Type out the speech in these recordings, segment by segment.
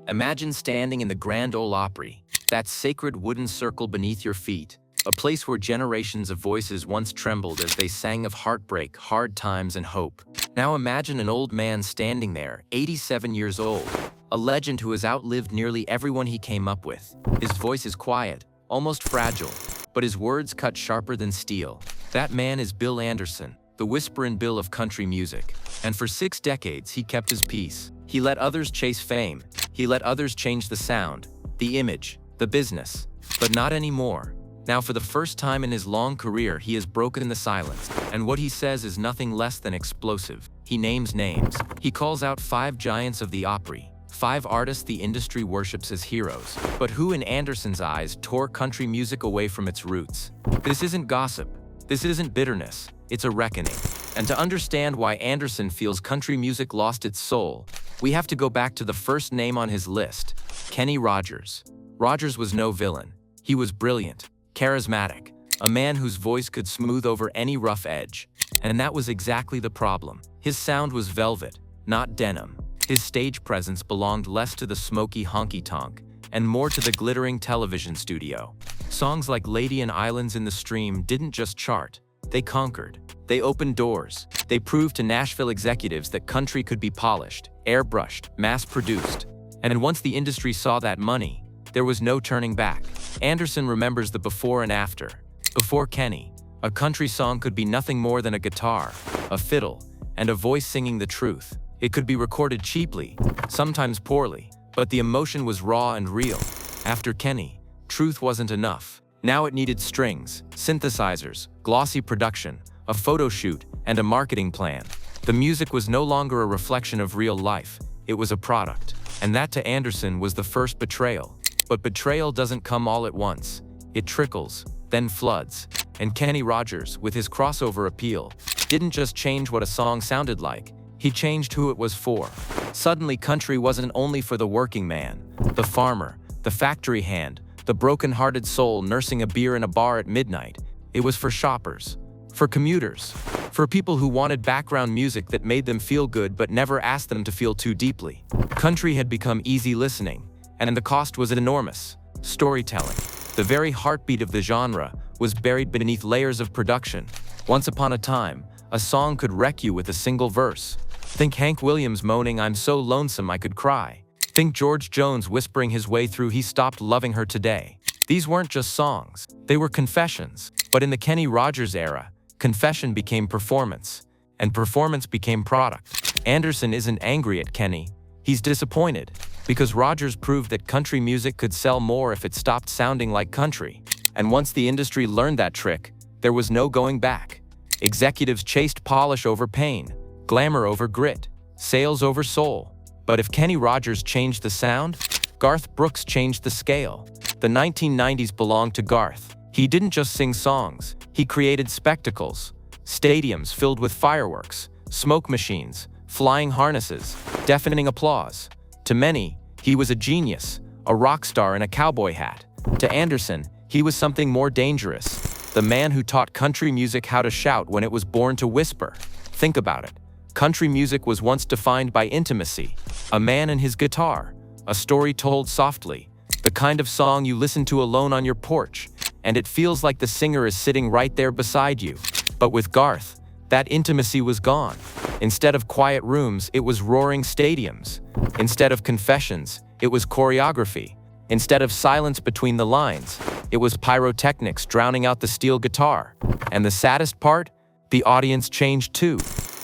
Imagine standing in the Grand Ole Opry, that sacred wooden circle beneath your feet, a place where generations of voices once trembled as they sang of heartbreak, hard times, and hope. Now imagine an old man standing there, 87 years old, a legend who has outlived nearly everyone he came up with. His voice is quiet, almost fragile, but his words cut sharper than steel. That man is Bill Anderson, the Whisperin Bill of country music. And for 6 decades, he kept his peace. He let others chase fame. He let others change the sound, the image, the business. But not anymore. Now, for the first time in his long career, he has broken the silence. And what he says is nothing less than explosive. He names names. He calls out 5 giants of the Opry, 5 artists the industry worships as heroes. But who in Anderson's eyes tore country music away from its roots? This isn't gossip. This isn't bitterness. It's a reckoning. And to understand why Anderson feels country music lost its soul, we have to go back to the first name on his list, Kenny Rogers. Rogers was no villain. He was brilliant, charismatic, a man whose voice could smooth over any rough edge. And that was exactly the problem. His sound was velvet, not denim. His stage presence belonged less to the smoky honky-tonk and more to the glittering television studio. Songs like Lady and Islands in the Stream didn't just chart, they conquered. They opened doors. They proved to Nashville executives that country could be polished, airbrushed, mass-produced. And once the industry saw that money, there was no turning back. Anderson remembers the before and after. Before Kenny, a country song could be nothing more than a guitar, a fiddle, and a voice singing the truth. It could be recorded cheaply, sometimes poorly, but the emotion was raw and real. After Kenny, truth wasn't enough. Now it needed strings, synthesizers, glossy production, a photo shoot, and a marketing plan. The music was no longer a reflection of real life, it was a product. And that to Anderson was the first betrayal. But betrayal doesn't come all at once. It trickles, then floods. And Kenny Rogers, with his crossover appeal, didn't just change what a song sounded like, he changed who it was for. Suddenly, country wasn't only for the working man, the farmer, the factory hand, the broken-hearted soul nursing a beer in a bar at midnight. It was for shoppers, for commuters, for people who wanted background music that made them feel good but never asked them to feel too deeply. Country had become easy listening, and the cost was enormous. Storytelling, the very heartbeat of the genre, was buried beneath layers of production. Once upon a time, a song could wreck you with a single verse. Think Hank Williams moaning, "I'm so lonesome I could cry." Think George Jones whispering his way through, "He stopped loving her today." These weren't just songs, they were confessions. But in the Kenny Rogers era, confession became performance, and performance became product. Anderson isn't angry at Kenny, he's disappointed, because Rogers proved that country music could sell more if it stopped sounding like country. And once the industry learned that trick, there was no going back. Executives chased polish over pain, glamour over grit, sales over soul. But if Kenny Rogers changed the sound, Garth Brooks changed the scale. The 1990s belonged to Garth. He didn't just sing songs, he created spectacles. Stadiums filled with fireworks, smoke machines, flying harnesses, deafening applause. To many, he was a genius, a rock star in a cowboy hat. To Anderson, he was something more dangerous, the man who taught country music how to shout when it was born to whisper. Think about it. Country music was once defined by intimacy, a man and his guitar, a story told softly, the kind of song you listen to alone on your porch, and it feels like the singer is sitting right there beside you. But with Garth, that intimacy was gone. Instead of quiet rooms, it was roaring stadiums. Instead of confessions, it was choreography. Instead of silence between the lines, it was pyrotechnics drowning out the steel guitar. And the saddest part? The audience changed too.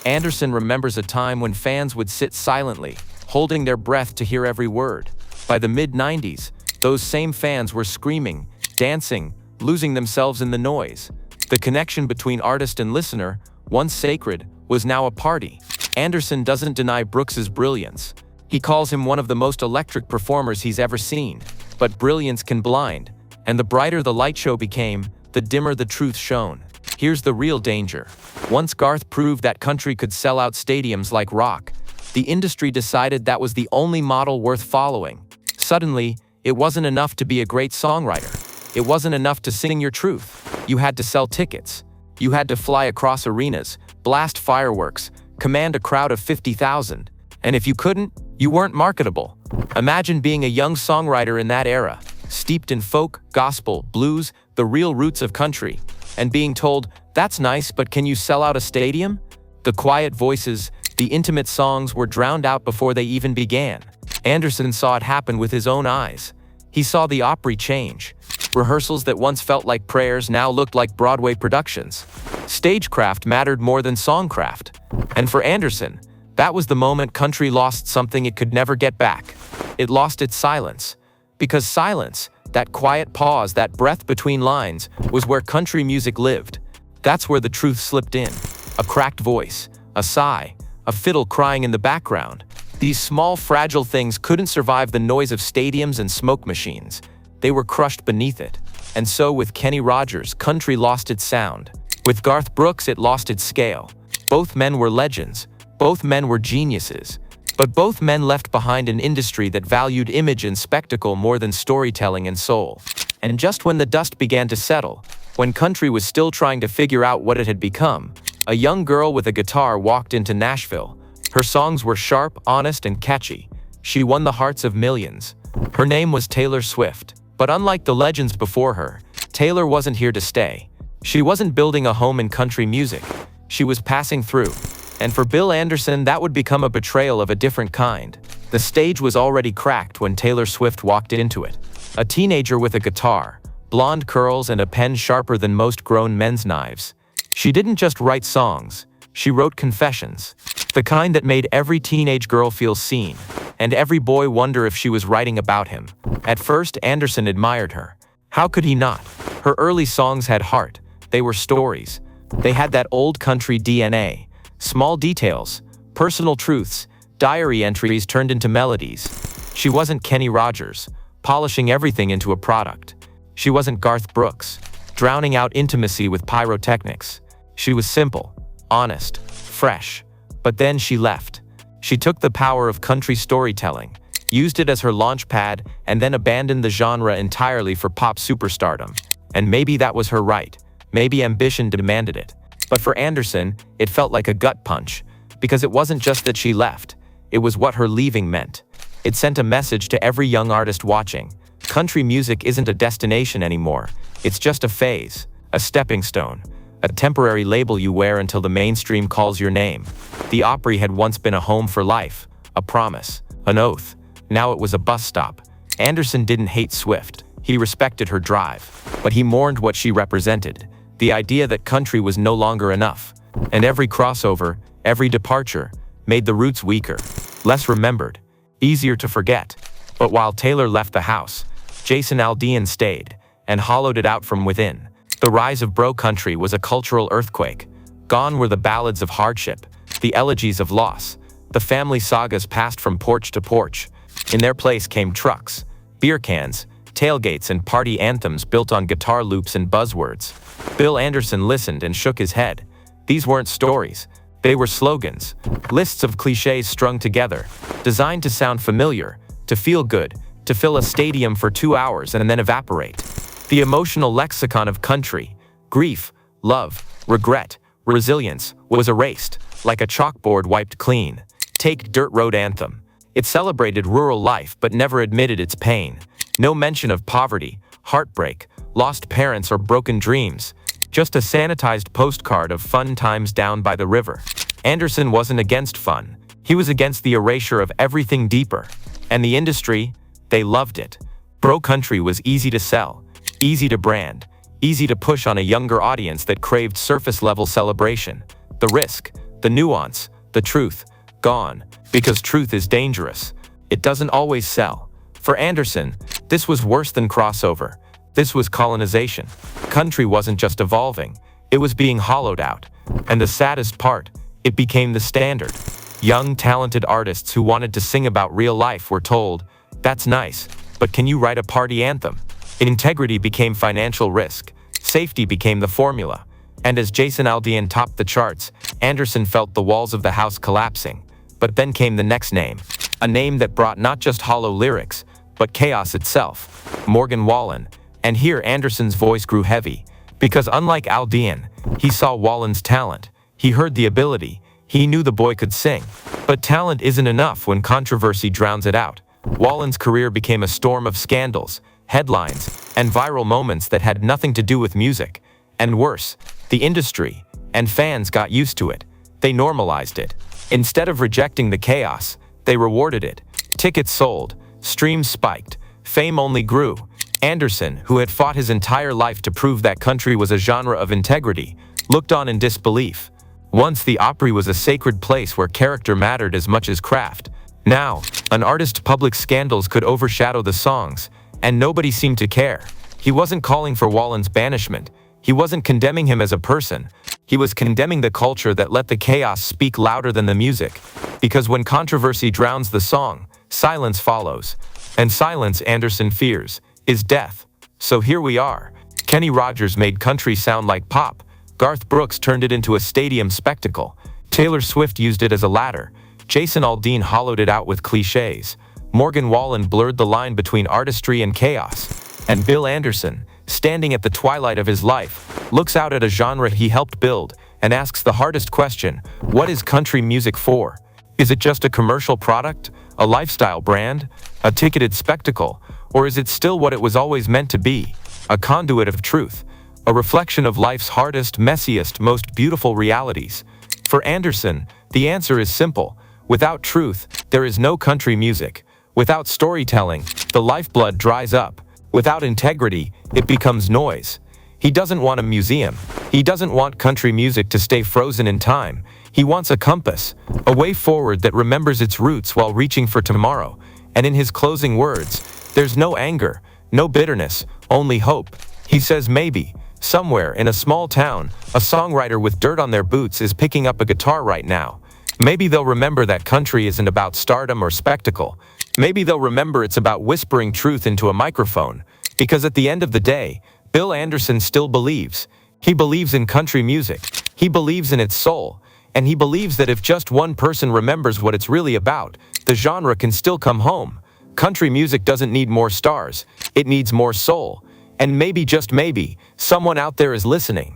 Anderson remembers a time when fans would sit silently, holding their breath to hear every word. By the mid-90s, those same fans were screaming, dancing, losing themselves in the noise. The connection between artist and listener, once sacred, was now a party. Anderson doesn't deny Brooks's brilliance. He calls him one of the most electric performers he's ever seen. But brilliance can blind, and the brighter the light show became, the dimmer the truth shone. Here's the real danger. Once Garth proved that country could sell out stadiums like rock, the industry decided that was the only model worth following. Suddenly, it wasn't enough to be a great songwriter. It wasn't enough to sing your truth. You had to sell tickets. You had to fly across arenas, blast fireworks, command a crowd of 50,000. And if you couldn't, You weren't marketable. Imagine being a young songwriter in that era, steeped in folk, gospel, blues, the real roots of country, and being told, "That's nice, but can you sell out a stadium?" The quiet voices, the intimate songs were drowned out before they even began. Anderson saw it happen with his own eyes. He saw the Opry change. Rehearsals that once felt like prayers now looked like Broadway productions. Stagecraft mattered more than songcraft. And for Anderson, that was the moment country lost something it could never get back. It lost its silence. Because silence, that quiet pause, that breath between lines, was where country music lived. That's where the truth slipped in. A cracked voice, a sigh, a fiddle crying in the background. These small, fragile things couldn't survive the noise of stadiums and smoke machines. They were crushed beneath it. And so with Kenny Rogers, country lost its sound. With Garth Brooks, it lost its scale. Both men were legends. Both men were geniuses. But both men left behind an industry that valued image and spectacle more than storytelling and soul. And just when the dust began to settle, when country was still trying to figure out what it had become, a young girl with a guitar walked into Nashville. Her songs were sharp, honest, and catchy. She won the hearts of millions. Her name was Taylor Swift. But unlike the legends before her, Taylor wasn't here to stay. She wasn't building a home in country music. She was passing through. And for Bill Anderson, that would become a betrayal of a different kind. The stage was already cracked when Taylor Swift walked into it. A teenager with a guitar, blonde curls, and a pen sharper than most grown men's knives. She didn't just write songs. She wrote confessions. The kind that made every teenage girl feel seen, and every boy wonder if she was writing about him. At first, Anderson admired her. How could he not? Her early songs had heart. They were stories. They had that old country DNA. Small details, personal truths, diary entries turned into melodies. She wasn't Kenny Rogers, polishing everything into a product. She wasn't Garth Brooks, drowning out intimacy with pyrotechnics. She was simple, honest, fresh. But then she left. She took the power of country storytelling, used it as her launch pad, and then abandoned the genre entirely for pop superstardom. And maybe that was her right. Maybe ambition demanded it. But for Anderson, it felt like a gut punch, because it wasn't just that she left. It was what her leaving meant. It sent a message to every young artist watching. Country music isn't a destination anymore. It's just a phase, a stepping stone, a temporary label you wear until the mainstream calls your name. The Opry had once been a home for life, a promise, an oath. Now it was a bus stop. Anderson didn't hate Swift. He respected her drive. But he mourned what she represented. The idea that country was no longer enough. And every crossover, every departure, made the roots weaker, less remembered, easier to forget. But while Taylor left the house, Jason Aldean stayed, and hollowed it out from within. The rise of bro country was a cultural earthquake. Gone were the ballads of hardship, the elegies of loss, the family sagas passed from porch to porch. In their place came trucks, beer cans, tailgates, and party anthems built on guitar loops and buzzwords. Bill Anderson listened and shook his head. These weren't stories. They were slogans, lists of cliches strung together, designed to sound familiar, to feel good, to fill a stadium for 2 hours and then evaporate. The emotional lexicon of country, grief, love, regret, resilience, was erased, like a chalkboard wiped clean. Take Dirt Road Anthem. It celebrated rural life but never admitted its pain. No mention of poverty, heartbreak, lost parents, or broken dreams. Just a sanitized postcard of fun times down by the river. Anderson wasn't against fun. He was against the erasure of everything deeper. And the industry, they loved it. Bro country was easy to sell, easy to brand, easy to push on a younger audience that craved surface-level celebration. The risk, the nuance, the truth, gone, because truth is dangerous. It doesn't always sell. For Anderson, this was worse than crossover. This was colonization. Country wasn't just evolving, it was being hollowed out. And the saddest part, it became the standard. Young, talented artists who wanted to sing about real life were told, "That's nice, but can you write a party anthem?" Integrity became financial risk. Safety became the formula. And as Jason Aldean topped the charts, Anderson felt the walls of the house collapsing. But then came the next name. A name that brought not just hollow lyrics, but chaos itself. Morgan Wallen. And here Anderson's voice grew heavy. Because unlike Aldean, he saw Wallen's talent. He heard the ability. He knew the boy could sing. But talent isn't enough when controversy drowns it out. Wallen's career became a storm of scandals, headlines, and viral moments that had nothing to do with music. And worse, the industry and fans got used to it. They normalized it. Instead of rejecting the chaos, they rewarded it. Tickets sold, streams spiked, fame only grew. Anderson, who had fought his entire life to prove that country was a genre of integrity, looked on in disbelief. Once the Opry was a sacred place where character mattered as much as craft. Now, an artist's public scandals could overshadow the songs, and nobody seemed to care. He wasn't calling for Wallen's banishment. He wasn't condemning him as a person. He was condemning the culture that let the chaos speak louder than the music. Because when controversy drowns the song, silence follows. And silence, Anderson fears, is death. So here we are. Kenny Rogers made country sound like pop. Garth Brooks turned it into a stadium spectacle. Taylor Swift used it as a ladder. Jason Aldean hollowed it out with cliches. Morgan Wallen blurred the line between artistry and chaos. And Bill Anderson, standing at the twilight of his life, looks out at a genre he helped build and asks the hardest question: what is country music for? Is it just a commercial product, a lifestyle brand, a ticketed spectacle, or is it still what it was always meant to be, a conduit of truth, a reflection of life's hardest, messiest, most beautiful realities? For Anderson, the answer is simple. Without truth, there is no country music. Without storytelling, the lifeblood dries up. Without integrity, it becomes noise. He doesn't want a museum. He doesn't want country music to stay frozen in time. He wants a compass, a way forward that remembers its roots while reaching for tomorrow. And in his closing words, there's no anger, no bitterness, only hope. He says maybe, somewhere in a small town, a songwriter with dirt on their boots is picking up a guitar right now. Maybe they'll remember that country isn't about stardom or spectacle. Maybe they'll remember it's about whispering truth into a microphone. Because at the end of the day, Bill Anderson still believes. He believes in country music. He believes in its soul. And he believes that if just one person remembers what it's really about, the genre can still come home. Country music doesn't need more stars. It needs more soul. And maybe, just maybe, someone out there is listening.